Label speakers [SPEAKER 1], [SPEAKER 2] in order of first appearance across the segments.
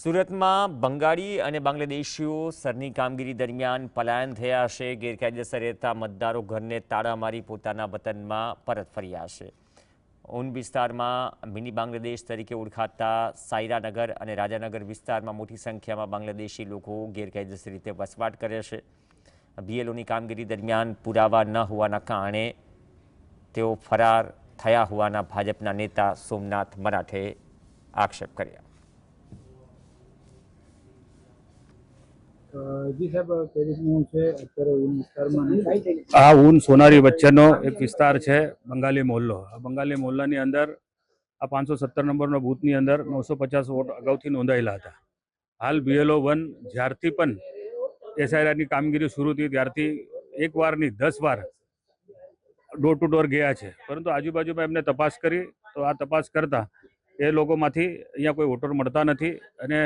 [SPEAKER 1] સુરતમાં બંગાળી અને બાંગ્લાદેશીઓ સરની કામગીરી દરમિયાન પલાયન થયા છે। ગેરકાયદેસર રહેતા મતદારો ઘરને તાળા મારી પોતાના વતનમાં પરત ફર્યા છે। ઊન વિસ્તારમાં મિની બાંગ્લાદેશ તરીકે ઓળખાતા સાયરાનગર અને રાજાનગર વિસ્તારમાં મોટી સંખ્યામાં બાંગ્લાદેશી લોકો ગેરકાયદેસર રીતે વસવાટ કરે છે। બીએલઓની કામગીરી દરમિયાન પુરાવા ન હોવાના કારણે તેઓ ફરાર થયા હોવાના ભાજપના નેતા સોમનાથ મરાઠે આક્ષેપ કર્યા।
[SPEAKER 2] જી સાહેબ, કઈ રીતનું છે અત્યારે ઊન વિસ્તારમાં?
[SPEAKER 3] આ ઊન સોનારી વચ્ચેનો એક વિસ્તાર છે બંગાળી મોહલ્લો। આ બંગાળી મોહલ્લાની અંદર આ 570 નંબરનો બૂથની અંદર 950 વોટ અગાઉથી નોંધાયેલા હતા। હાલ BLO 1 જ્યારથી પણ એસઆઈઆરની કામગીરી શરૂ થઈ ત્યારથી એક વાર નહીં 10 વાર ડોર ટુ ડોર ગયા છે, પરંતુ આજુબાજુમાં એમને તપાસ કરી તો આ તપાસ કરતા એ લોકોમાંથી અહીંયા કોઈ વોટર મળતા નથી અને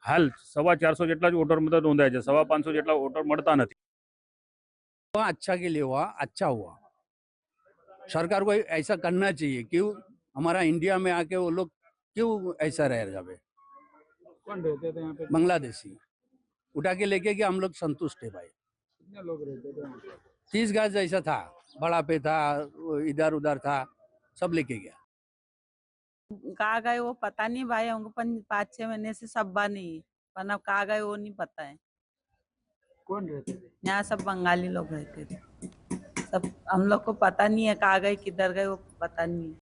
[SPEAKER 3] हाल 450 જેટલા જ વોટર મત નોંધાય છે। 550 જેટલા વોટર મળતા નથી।
[SPEAKER 4] अच्छा के लिए हुआ, अच्छा हुआ। सरकार को ऐसा करना चाहिए। क्यों हमारा इंडिया में आके वो लोग क्यों ऐसा रह जावे?
[SPEAKER 2] कौन रहते थे यहाँ पे?
[SPEAKER 4] बांग्लादेशी उठा के लेके गया, हम लोग संतुष्ट है भाई।
[SPEAKER 2] कितने लोग रहते थे यहाँ पे?
[SPEAKER 4] 30 गज ऐसा था, बड़ा पे था, इधर उधर था, सब लेके गया।
[SPEAKER 5] कहाँ गए वो पता नहीं भाई, हमको 5-6 महीने से सब नहीं, पर अब कहाँ गए वो नहीं पता है।
[SPEAKER 2] कौन रहते थे?
[SPEAKER 5] यहाँ सब बंगाली लोग रहते थे, सब हम लोग को पता नहीं है कहाँ गए किधर गए वो पता नहीं है।